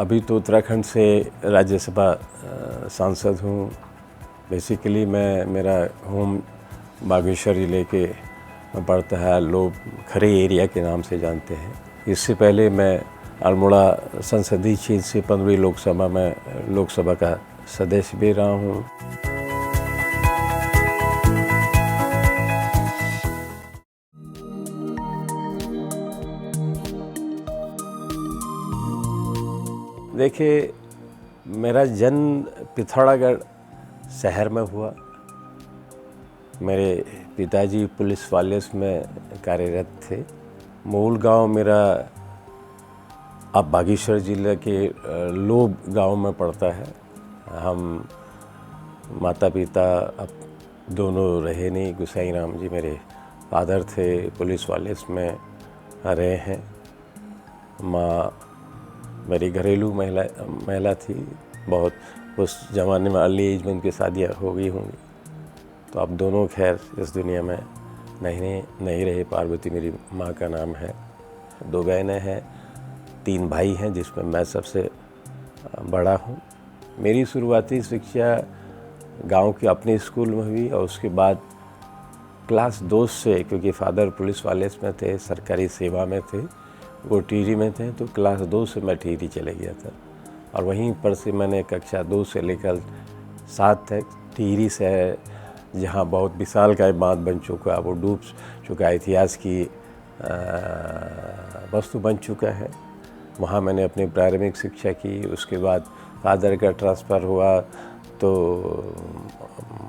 अभी तो उत्तराखंड से राज्यसभा सांसद हूँ। बेसिकली मेरा होम बागेश्वर जिले के में पड़ता है, लोग खरे एरिया के नाम से जानते हैं। इससे पहले मैं अल्मोड़ा संसदीय क्षेत्र से 15वीं लोकसभा में लोकसभा का सदस्य भी रहा हूँ। देखिए, मेरा जन्म पिथौरागढ़ शहर में हुआ। मेरे पिताजी पुलिस वालेस में कार्यरत थे। मूल गांव मेरा अब बागेश्वर जिले के लोब गांव में पड़ता है। हम माता पिता अब दोनों रहे नहीं। गुसाई राम जी मेरे फादर थे, पुलिस वालेस में रहे हैं। माँ मेरी घरेलू महिला थी। बहुत उस ज़माने में अर्ली एज में उनकी शादियाँ हो गई होंगी, तो अब दोनों खैर इस दुनिया में नहीं रहे। पार्वती मेरी माँ का नाम है। 2 बहनें हैं, 3 भाई हैं, जिसमें मैं सबसे बड़ा हूँ। मेरी शुरुआती शिक्षा गांव के अपने स्कूल में हुई और उसके बाद क्लास 2 से, क्योंकि फादर पुलिस वालेस में थे, सरकारी सेवा में थे, वो टिहरी में थे, तो क्लास 2 से मैं टिहरी चले गया था और वहीं पर से मैंने कक्षा 2 से लेकर 7 तक टिहरी से, जहाँ बहुत विशाल का बांध बन चुका, वो डूब चुका, इतिहास की वस्तु बन चुका है, वहाँ मैंने अपनी प्रारंभिक शिक्षा की। उसके बाद फादर का ट्रांसफ़र हुआ तो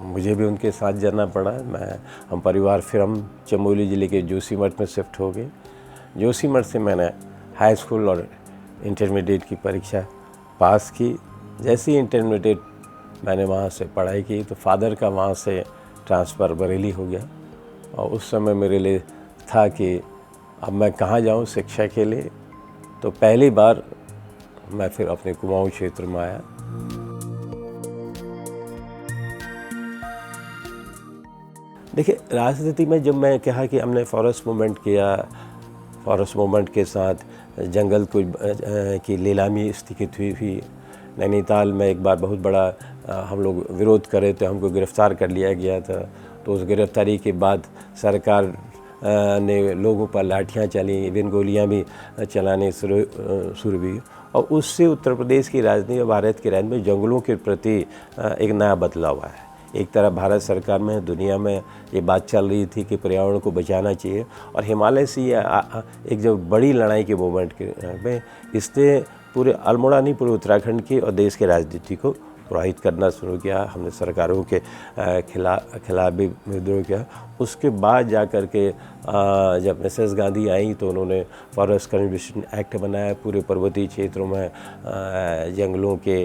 मुझे भी उनके साथ जाना पड़ा। हम परिवार फिर हम चमोली ज़िले के जोशीमठ में शिफ्ट हो गए। जोशीमठ से मैंने हाई स्कूल और इंटरमीडिएट की परीक्षा पास की। जैसे ही इंटरमीडिएट मैंने वहाँ से पढ़ाई की तो फादर का वहाँ से ट्रांसफ़र बरेली हो गया और उस समय मेरे लिए था कि अब मैं कहाँ जाऊँ शिक्षा के लिए। तो पहली बार मैं फिर अपने कुमाऊँ क्षेत्र में आया। देखिए, राजनीति में जब मैं कहा कि हमने फॉरेस्ट मूवमेंट किया, फॉरेस्ट मूवमेंट के साथ जंगल की नीलामी स्थगित हुई थी। नैनीताल में एक बार बहुत बड़ा हम लोग विरोध करे थे, हमको गिरफ़्तार कर लिया गया था। तो उस गिरफ़्तारी के बाद सरकार ने लोगों पर लाठियाँ चली, इवन गोलियाँ भी चलाने शुरू हुई और उससे उत्तर प्रदेश की राजनीति और भारत की राजनीति में जंगलों के प्रति एक नया बदलाव आया है। एक तरफ भारत सरकार में, दुनिया में ये बात चल रही थी कि पर्यावरण को बचाना चाहिए और हिमालय से ये एक जो बड़ी लड़ाई के मूवमेंट में, इसने पूरे अल्मोड़ा नहीं, पूरे उत्तराखंड की और देश के राजनीति को प्रभावित करना शुरू किया। हमने सरकारों के खिलाफ भी विद्रोह किया। उसके बाद जा कर के जब मिसेस गांधी आई तो उन्होंने फॉरेस्ट कंजर्वेशन एक्ट बनाया। पूरे पर्वतीय क्षेत्रों में जंगलों के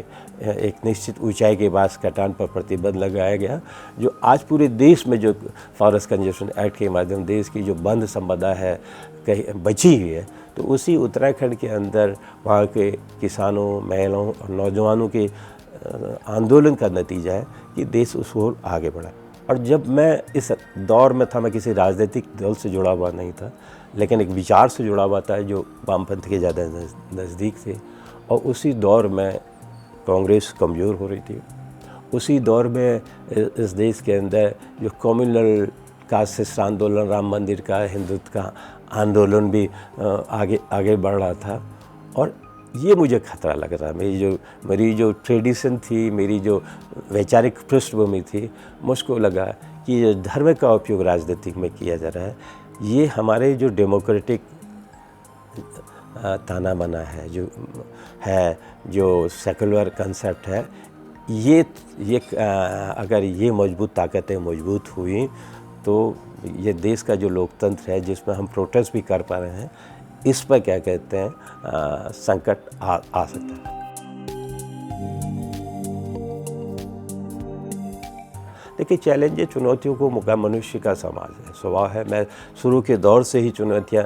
एक निश्चित ऊंचाई के पास कटान पर प्रतिबंध लगाया गया, जो आज पूरे देश में जो फॉरेस्ट कंजर्वेशन एक्ट के माध्यम देश की जो वन संपदा है कहीं बची हुई है, तो उसी उत्तराखंड के अंदर वहाँ के किसानों, महिलाओं और नौजवानों के आंदोलन का नतीजा है कि देश उस ओर आगे बढ़ा। और जब मैं इस दौर में था, मैं किसी राजनीतिक दल से जुड़ा हुआ नहीं था, लेकिन एक विचार से जुड़ा हुआ था जो वामपंथ के ज़्यादा नज़दीक थे। और उसी दौर में कांग्रेस कमज़ोर हो रही थी। उसी दौर में इस देश के अंदर जो कम्युनल कास्ट आंदोलन, राम मंदिर का, हिंदुत्व का आंदोलन भी आगे बढ़ रहा था और ये मुझे खतरा लग रहा। मेरी जो ट्रेडिशन थी, मेरी जो वैचारिक पृष्ठभूमि थी, मुझको लगा कि ये धर्म का उपयोग राजनीतिक में किया जा रहा है, ये हमारे जो डेमोक्रेटिक ताना बाना है, जो सेकुलर कंसेप्ट है, ये अगर ये मजबूत ताकतें मजबूत हुई तो ये देश का जो लोकतंत्र है, जिसमें हम प्रोटेस्ट भी कर पा रहे हैं, इस पर क्या कहते हैं संकट आ सकता है। देखिए, चैलेंज, चुनौतियों को मनुष्य का समाज है, स्वभाव है। मैं शुरू के दौर से ही चुनौतियाँ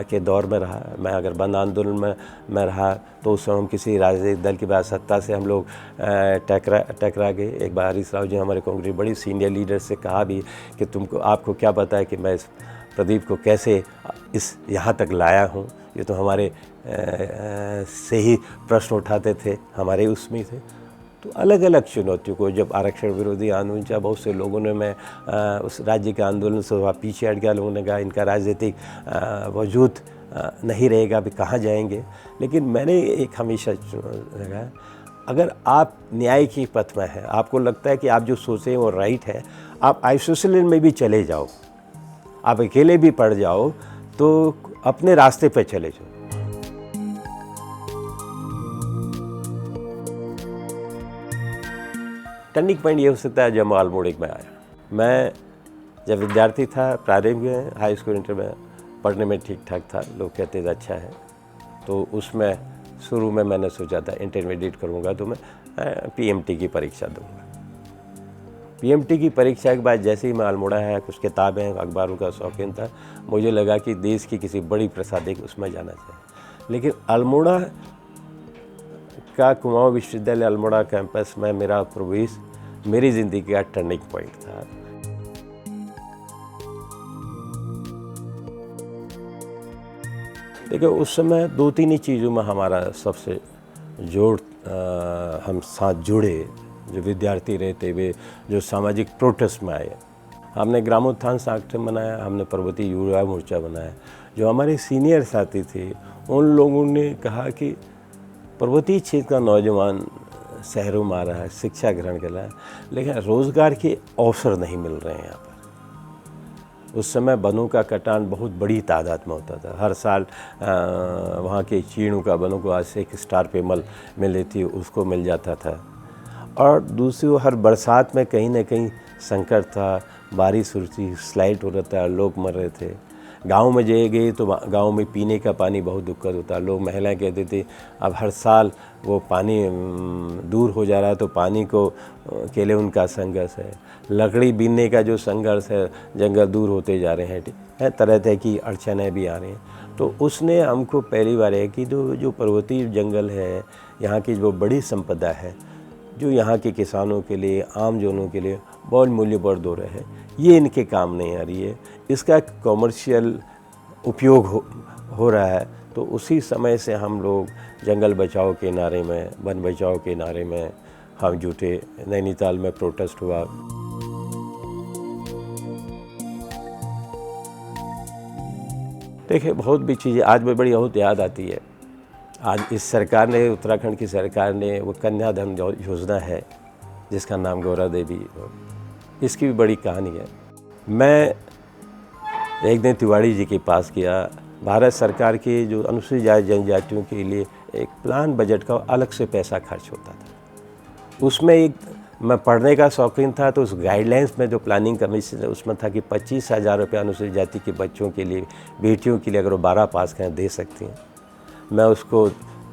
के दौर में रहा। मैं अगर बंद आंदोलन में रहा तो उस समय हम किसी राजनीतिक दल की बात सत्ता से हम लोग टकरा गए। एक बार हरीश राव जी, हमारे कांग्रेस बड़ी सीनियर लीडर, से कहा भी कि आपको क्या पता है कि मैं इस प्रदीप को कैसे यहाँ तक लाया हूँ। ये तो हमारे से ही प्रश्न उठाते थे, हमारे उसमें थे। तो अलग अलग चुनौतियों को, जब आरक्षण विरोधी आंदोलन चला, बहुत से लोगों ने, मैं उस राज्य के आंदोलन से वहाँ पीछे हट गया, लोगों ने कहा इनका राजनीतिक वजूद नहीं रहेगा, अभी कहाँ जाएंगे। लेकिन मैंने एक हमेशा लगा, अगर आप न्याय की पथ में हैं, आपको लगता है कि आप जो सोचें वो राइट है, आप आइसोलेशन में भी चले जाओ, आप अकेले भी पड़ जाओ, तो अपने रास्ते पे चले जाओ। टर्निंग पॉइंट ये हो सकता है जब मैं अल्मोड़ा में आया। मैं जब विद्यार्थी था, प्रारंभिक में, हाई स्कूल, इंटर में पढ़ने में ठीक ठाक था, लोग कहते थे अच्छा है। तो उसमें शुरू में मैंने सोचा था इंटरमीडिएट करूँगा तो मैं पीएमटी की परीक्षा दूँगा। पीएमटी की परीक्षा के बाद जैसे ही मैं अल्मोड़ा आया, कुछ किताबें, अखबारों का शौकीन था, मुझे लगा कि देश की किसी बड़ी प्रसादिक उसमें जाना चाहिए। लेकिन अल्मोड़ा का कुमाऊं विश्वविद्यालय अल्मोड़ा कैंपस में मेरा प्रवेश मेरी ज़िंदगी का टर्निंग पॉइंट था। देखिए, उस समय 2-3 ही चीज़ों में हमारा सबसे हम साथ जुड़े, जो विद्यार्थी रहते हुए जो सामाजिक प्रोटेस्ट में आए। हमने ग्रामोत्थान संगठन बनाया, हमने पर्वतीय युवा मोर्चा बनाया। जो हमारे सीनियर साथी थे, उन लोगों ने कहा कि पर्वतीय क्षेत्र का नौजवान शहरों में आ रहा है, शिक्षा ग्रहण कर रहा है, लेकिन रोज़गार के अवसर नहीं मिल रहे हैं यहाँ पर। उस समय वनों का कटान बहुत बड़ी तादाद में होता था। हर साल वहाँ के चीड़ों का, वनों को आज से एक स्टार पेमल मिल रही थी, उसको मिल जाता था। और दूसरी हर बरसात में कहीं ना कहीं संकट था, बारिश हो रही थी, स्लाइड हो रहा था, लोग मर रहे थे। गांव में जाए गए तो गांव में पीने का पानी बहुत दिक्कत होता, लोग, महिलाएं कहते थे अब हर साल वो पानी दूर हो जा रहा है, तो पानी को के लिए उनका संघर्ष है। लकड़ी बीनने का जो संघर्ष है, जंगल दूर होते जा रहे हैं, तरह तरह की अड़चनें भी आ रही हैं। तो उसने हमको पहली बार है कि जो पर्वतीय जंगल है, यहाँ की जो बड़ी संपदा है, जो यहाँ के किसानों के लिए, आम जनों के लिए बहुत मूल्यवर्ध हो रहे हैं, ये इनके काम नहीं आ रही है, इसका कमर्शियल उपयोग हो रहा है। तो उसी समय से हम लोग जंगल बचाओ के नारे में, वन बचाओ के नारे में हम जुटे। नैनीताल में प्रोटेस्ट हुआ। देखिए, बहुत भी चीज़ें आज भी बड़ी बहुत याद आती है। आज इस सरकार ने, उत्तराखंड की सरकार ने, वो कन्याधन योजना है जिसका नाम गौरा देवी, इसकी भी बड़ी कहानी है। मैं एक दिन तिवारी जी के पास गया। भारत सरकार की जो अनुसूचित जनजातियों के लिए एक प्लान बजट का अलग से पैसा खर्च होता था। उसमें मैं पढ़ने का शौकीन था, तो उस गाइडलाइंस में जो प्लानिंग कमीशन है उसमें था कि 25,000 रुपये अनुसूचित जाति के बच्चों के लिए, बेटियों के लिए, अगर वो 12 पास करें दे सकती हैं। मैं उसको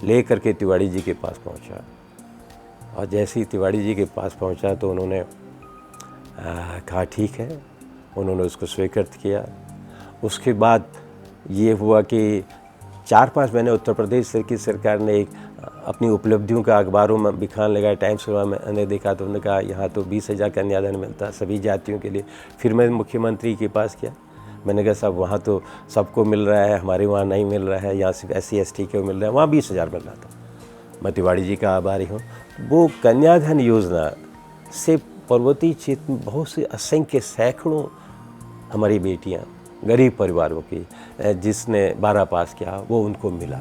ले करके तिवारी जी के पास पहुंचा, और जैसे ही तिवारी जी के पास पहुंचा तो उन्होंने कहा ठीक है, उन्होंने उसको स्वीकृत किया। उसके बाद ये हुआ कि 4-5 महीने उत्तर प्रदेश की सरकार ने एक अपनी उपलब्धियों का अखबारों में बिखान लगाया। टाइम्स में मैंने देखा तो उन्होंने कहा यहाँ तो 20,000 कन्यादान मिलता सभी जातियों के लिए। फिर मैं मुख्यमंत्री के पास गया, मैंने कहा साहब वहाँ तो सबको मिल रहा है, हमारे वहाँ नहीं मिल रहा है, यहाँ सिर्फ SC ST को मिल रहा है, वहाँ 20,000 मिल रहा था। मैं तिवारी जी का आभारी हूँ। वो कन्याधन योजना से पर्वतीय क्षेत्र में बहुत से असंख्य सैकड़ों हमारी बेटियाँ, गरीब परिवारों की, जिसने 12 पास किया, वो उनको मिला।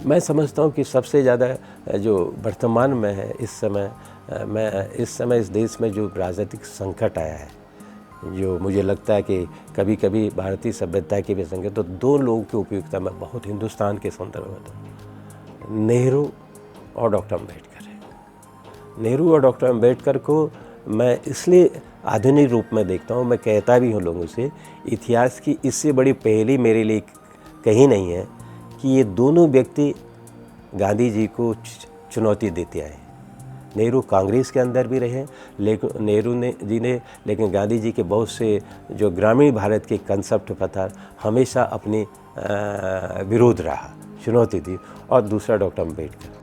मैं समझता हूँ कि सबसे ज़्यादा जो वर्तमान में है इस समय इस देश में जो राजनीतिक संकट आया है, जो मुझे लगता है कि कभी कभी भारतीय सभ्यता के भी संकट, तो 2 लोगों की उपयोगिता में बहुत हिंदुस्तान के संदर्भ में तो नेहरू और डॉक्टर अम्बेडकर है। नेहरू और डॉक्टर अम्बेडकर को मैं इसलिए आधुनिक रूप में देखता हूँ, मैं कहता भी हूँ लोगों से, इतिहास की इससे बड़ी पहेली मेरे लिए कहीं नहीं है कि ये दोनों व्यक्ति गांधी जी को चुनौती देते आए। नेहरू कांग्रेस के अंदर भी रहे, लेकिन गांधी जी के बहुत से जो ग्रामीण भारत के कंसेप्ट पर था, हमेशा अपनी विरोध रहा, चुनौती दी। और दूसरा डॉक्टर अम्बेडकर।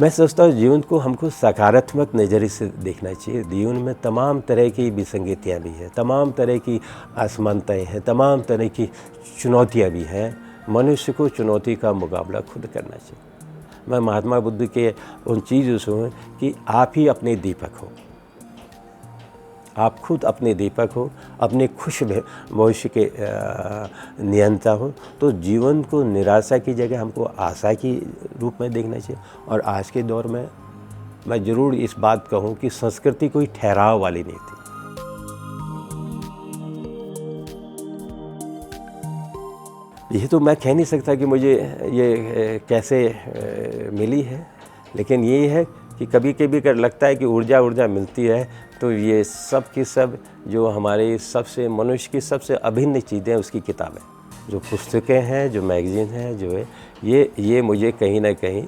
मैं सोचता हूँ जीवन को हमको सकारात्मक नज़रिए से देखना चाहिए। जीवन में तमाम तरह की विसंगतियाँ भी हैं, तमाम तरह की असमानताएँ हैं, तमाम तरह की चुनौतियाँ भी हैं। मनुष्य को चुनौती का मुकाबला खुद करना चाहिए। मैं महात्मा बुद्ध के उन चीज़ों से हूँ कि आप ही अपने दीपक हो, आप खुद अपने दीपक हो, अपने खुश भविष्य के नियंता हो। तो जीवन को निराशा की जगह हमको आशा की रूप में देखना चाहिए। और आज के दौर में मैं ज़रूर इस बात कहूँ कि संस्कृति कोई ठहराव वाली नहीं थी। ये तो मैं कह नहीं सकता कि मुझे ये कैसे मिली है, लेकिन ये है कि कभी कभी कर लगता है कि ऊर्जा मिलती है तो ये सब की सब जो हमारे सबसे मनुष्य की सबसे अभिन्न चीज़ें उसकी किताबें, जो पुस्तकें हैं, जो मैगज़ीन हैं, जो है ये मुझे कहीं ना कहीं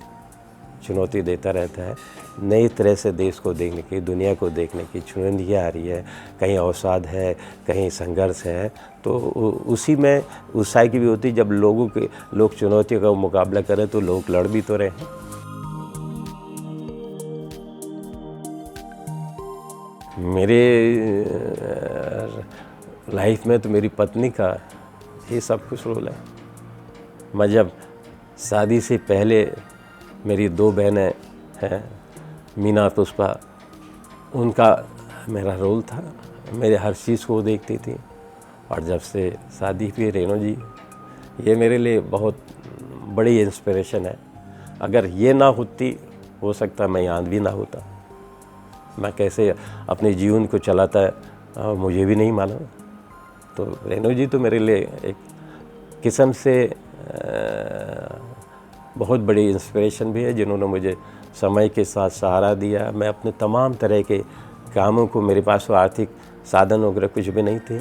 चुनौती देता रहता है। नई तरह से देश को देखने की, दुनिया को देखने की चुनौतियाँ आ रही है। कहीं अवसाद है, कहीं संघर्ष है, तो उसी में उत्साह की भी होती है। जब लोग चुनौतियों का मुकाबला करें तो लोग लड़ भी तो रहे हैं। मेरे लाइफ में तो मेरी पत्नी का ये सब कुछ रोल है। मैं जब शादी से पहले, मेरी 2 बहनें हैं, मीना पुष्पा, उनका मेरा रोल था। मेरे हर चीज़ को देखती थी। और जब से शादी हुई रेणु जी, ये मेरे लिए बहुत बड़ी इंस्पिरेशन है। अगर ये ना होती, हो सकता मैं यहाँ भी ना होता। मैं कैसे अपने जीवन को चलाता मुझे भी नहीं मालूम। तो रेणु जी तो मेरे लिए एक किस्म से बहुत बड़ी इंस्पिरेशन भी है, जिन्होंने मुझे समय के साथ सहारा दिया। मैं अपने तमाम तरह के कामों को, मेरे पास तो आर्थिक साधन वगैरह कुछ भी नहीं थे।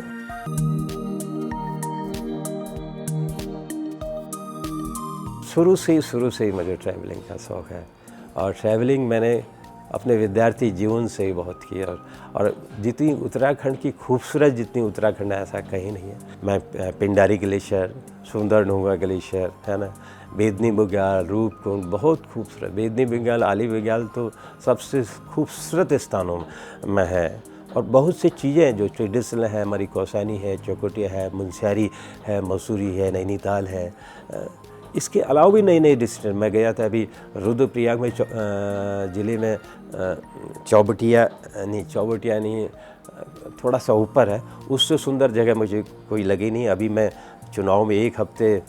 शुरू से ही मुझे ट्रैवलिंग का शौक़ है। और ट्रैवलिंग मैंने अपने विद्यार्थी जीवन से ही बहुत की। और जितनी उत्तराखंड की खूबसूरत, जितनी उत्तराखंड है, ऐसा कहीं नहीं है। मैं पिंडारी ग्लेशियर, सुंदर ढूंगा ग्लेशियर, है ना, बेदनी बुग्याल, रूपकुंड, बहुत खूबसूरत। बेदनी बुग्याल, आली बुग्याल तो सबसे खूबसूरत स्थानों में है। और बहुत सी चीज़ें जो ट्रेडिशनल है, हमारी कौसानी है, चौकोटिया है, मुंशियारी है, मसूरी है, नैनीताल है। इसके अलावा भी नई नई डिस्ट्रिक्ट मैं गया था। अभी रुद्रप्रयाग में ज़िले में चौबटिया नहीं, थोड़ा सा ऊपर है, उससे सुंदर जगह मुझे कोई लगी नहीं। अभी मैं चुनाव में 1 हफ्ते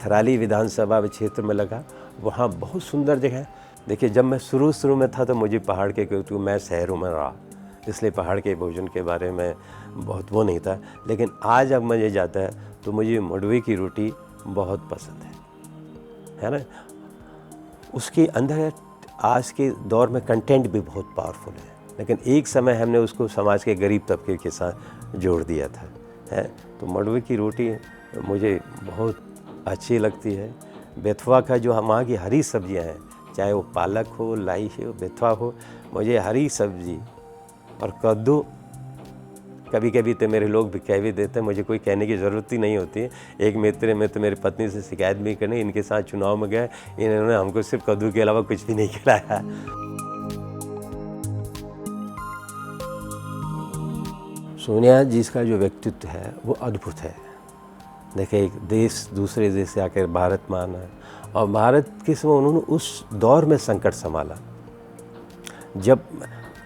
थराली विधानसभा क्षेत्र में लगा, वहाँ बहुत सुंदर जगह है। देखिए, जब मैं शुरू में था तो मुझे पहाड़ के, क्योंकि मैं शहरों में रहा, इसलिए पहाड़ के भोजन के बारे में बहुत वो नहीं था। लेकिन आज अब मुझे जाता है तो मुझे मंडुवे की रोटी बहुत पसंद है ना। उसके अंदर आज के दौर में कंटेंट भी बहुत पावरफुल है, लेकिन एक समय हमने उसको समाज के गरीब तबके के साथ जोड़ दिया था, है। तो मंडुवे की रोटी मुझे बहुत अच्छी लगती है। बेथुआ का जो वहाँ की हरी सब्जियां हैं, चाहे वो पालक हो, लाई हो, बेथुआ हो, मुझे हरी सब्जी और कद्दू, कभी कभी तो मेरे लोग भी कह भी देते हैं, मुझे कोई कहने की ज़रूरत ही नहीं होती है। एक मित्र में तो मेरी पत्नी से शिकायत भी करनी, इनके साथ चुनाव में गए, इन्होंने हमको सिर्फ कद्दू के अलावा कुछ भी नहीं खिलाया। सोनिया जी का जो व्यक्तित्व है वो अद्भुत है। देखिए, एक देश दूसरे देश से आकर भारत में आना, और भारत के समय उन्होंने उस दौर में संकट संभाला जब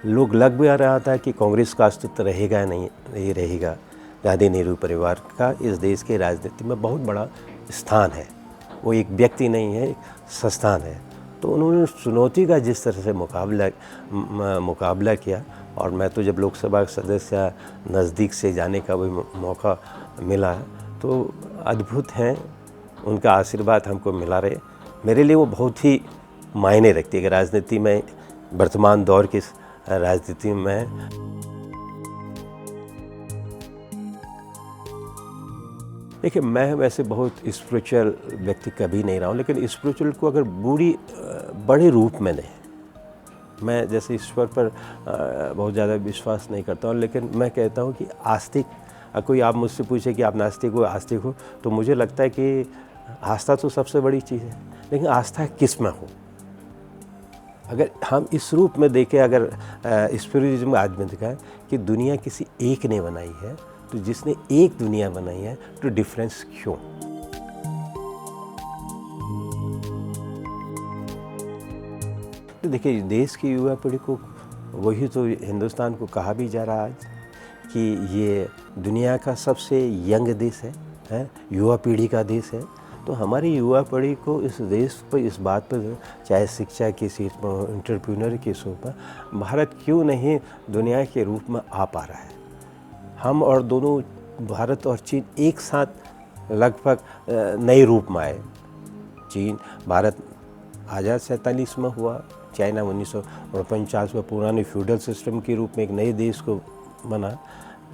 लोग लग भी आ रहा था कि कांग्रेस का अस्तित्व रहेगा नहीं रहेगा। गांधी नेहरू परिवार का इस देश के राजनीति में बहुत बड़ा स्थान है। वो एक व्यक्ति नहीं है, एक संस्थान है। तो उन्होंने चुनौती का जिस तरह से मुकाबला किया, और मैं तो जब लोकसभा सदस्य नज़दीक से जाने का भी मौका मिला, तो अद्भुत हैं। उनका आशीर्वाद हमको मिला रहे। मेरे लिए वो बहुत ही मायने रखती है कि राजनीति में, वर्तमान दौर की राजनीति में देखिए, मैं वैसे बहुत स्पिरिचुअल व्यक्ति कभी नहीं रहा हूँ, लेकिन स्पिरिचुअल को अगर बड़े रूप में नहीं, मैं जैसे ईश्वर पर बहुत ज़्यादा विश्वास नहीं करता हूँ, लेकिन मैं कहता हूँ कि आस्तिक, कोई आप मुझसे पूछे कि आप नास्तिक हो आस्तिक हो, तो मुझे लगता है कि आस्था तो सबसे बड़ी चीज़ है, लेकिन आस्था किस में हो, अगर हम इस रूप में देखें, अगर स्पिरिचुअलिज्म आज में देखा है कि दुनिया किसी एक ने बनाई है, तो जिसने एक दुनिया बनाई है तो डिफरेंस क्यों? तो देखिए, देश की युवा पीढ़ी को, वही तो हिंदुस्तान को कहा भी जा रहा है आज कि ये दुनिया का सबसे यंग देश है, युवा पीढ़ी का देश है। तो हमारी युवा पीढ़ी को इस देश पर, इस बात पर, चाहे शिक्षा की सीट पर, एंटरप्रेन्योर की सोच पर, भारत क्यों नहीं दुनिया के रूप में आ पा रहा है। हम और दोनों, भारत और चीन एक साथ लगभग नए रूप में आए। चीन, भारत आज़ाद 47 में हुआ, चाइना 1949 में पुराने फ्यूडल सिस्टम के रूप में एक नए देश को बना।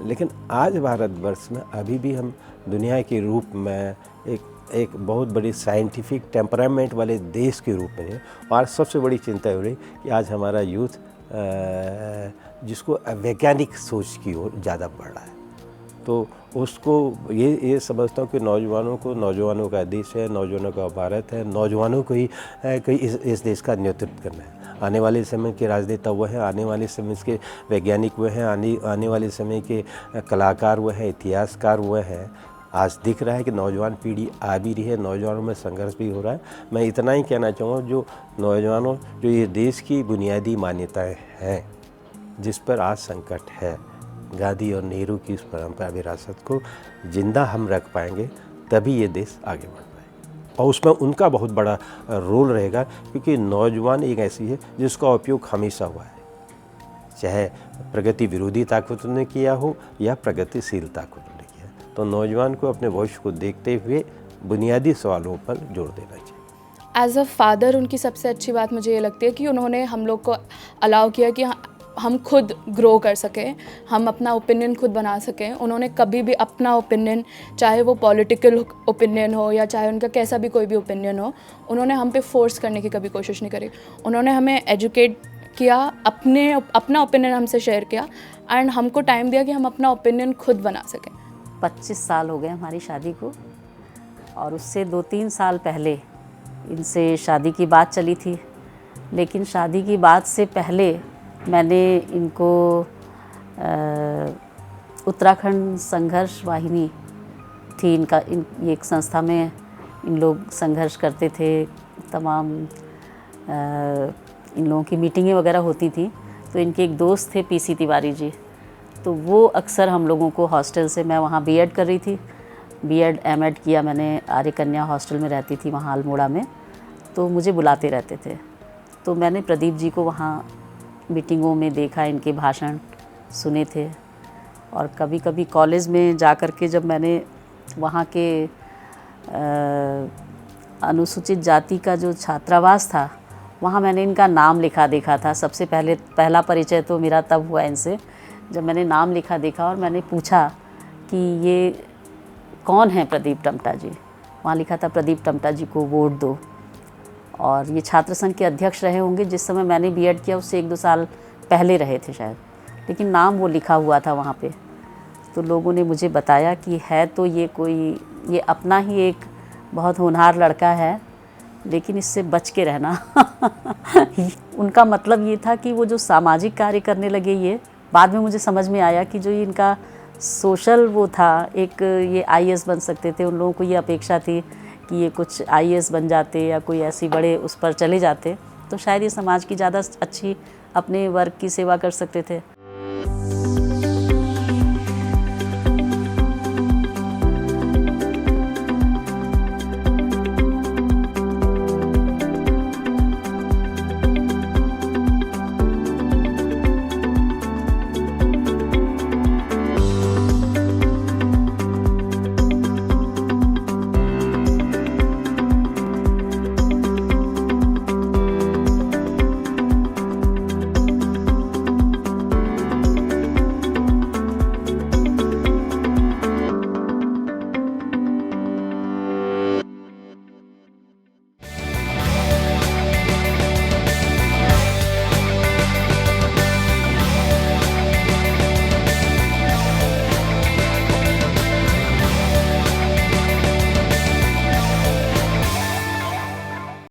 लेकिन आज भारतवर्ष में अभी भी हम दुनिया के रूप में एक बहुत बड़ी साइंटिफिक टेम्परामेंट वाले देश के रूप में है। और सबसे बड़ी चिंता हो रही कि आज हमारा यूथ जिसको वैज्ञानिक सोच की ओर ज़्यादा बढ़ रहा है, तो उसको ये समझता हूँ कि नौजवानों का देश है, नौजवानों का भारत है, नौजवानों को ही इस देश का नेतृत्व करना है। आने वाले समय के राजनेता वो हैं, आने वाले समय के वैज्ञानिक वो हैं, आने वाले समय के कलाकार वो हैं, इतिहासकार वो हैं। आज दिख रहा है कि नौजवान पीढ़ी आ भी रही है, नौजवानों में संघर्ष भी हो रहा है। मैं इतना ही कहना चाहूँगा, जो ये देश की बुनियादी मान्यताएँ हैं जिस पर आज संकट है, गांधी और नेहरू की इस परंपरा विरासत को जिंदा हम रख पाएंगे, तभी ये देश आगे बढ़ पाएगा। और उसमें उनका बहुत बड़ा रोल रहेगा, क्योंकि नौजवान एक ऐसी है जिसका उपयोग हमेशा हुआ है, चाहे प्रगति विरोधी ताकतों ने किया हो या प्रगतिशील ताकतों ने किया। तो नौजवान को अपने भविष्य को देखते हुए बुनियादी सवालों पर जोर देना चाहिए। एज अ फादर उनकी सबसे अच्छी बात मुझे ये लगती है कि उन्होंने हम लोग को अलाउ किया कि हम खुद ग्रो कर सकें, हम अपना ओपिनियन खुद बना सकें। उन्होंने कभी भी अपना ओपिनियन, चाहे वो पॉलिटिकल ओपिनियन हो या चाहे उनका कैसा भी कोई भी ओपिनियन हो, उन्होंने हम पे फोर्स करने की कभी कोशिश नहीं करी। उन्होंने हमें एजुकेट किया, अपना ओपिनियन हमसे शेयर किया एंड हमको टाइम दिया कि हम अपना ओपिनियन खुद बना सकें। 25 साल हो गए हमारी शादी को, और उससे 2-3 साल पहले इनसे शादी की बात चली थी। लेकिन शादी की बात से पहले मैंने इनको उत्तराखंड संघर्ष वाहिनी थी इनका, ये एक संस्था में इन लोग संघर्ष करते थे। तमाम इन लोगों की मीटिंगें वगैरह होती थी। तो इनके एक दोस्त थे पीसी तिवारी जी, तो वो अक्सर हम लोगों को हॉस्टल से, मैं वहाँ बीएड कर रही थी, बीएड एमएड किया मैंने, आर्य कन्या हॉस्टल में रहती थी वहाँ अल्मोड़ा में, तो मुझे बुलाते रहते थे। तो मैंने प्रदीप जी को वहाँ मीटिंगों में देखा, इनके भाषण सुने थे। और कभी कभी कॉलेज में जा कर के जब मैंने वहाँ के अनुसूचित जाति का जो छात्रावास था, वहाँ मैंने इनका नाम लिखा देखा था। सबसे पहला परिचय तो मेरा तब हुआ इनसे, जब मैंने नाम लिखा देखा और मैंने पूछा कि ये कौन है प्रदीप टम्टा जी। वहाँ लिखा था प्रदीप टम्टा जी को वोट दो। और ये छात्र संघ के अध्यक्ष रहे होंगे जिस समय मैंने बीएड किया, उससे 1-2 साल पहले रहे थे शायद, लेकिन नाम वो लिखा हुआ था वहाँ पे। तो लोगों ने मुझे बताया कि है तो ये अपना ही एक बहुत होनहार लड़का है, लेकिन इससे बच के रहना। उनका मतलब ये था कि वो जो सामाजिक कार्य करने लगे, ये बाद में मुझे समझ में आया कि जो ये इनका सोशल वो था, एक ये आईएएस बन सकते थे। उन लोगों को ये अपेक्षा थी कि ये कुछ आईएएस बन जाते या कोई ऐसी बड़े उस पर चले जाते, तो शायद ये समाज की ज़्यादा अच्छी अपने वर्ग की सेवा कर सकते थे।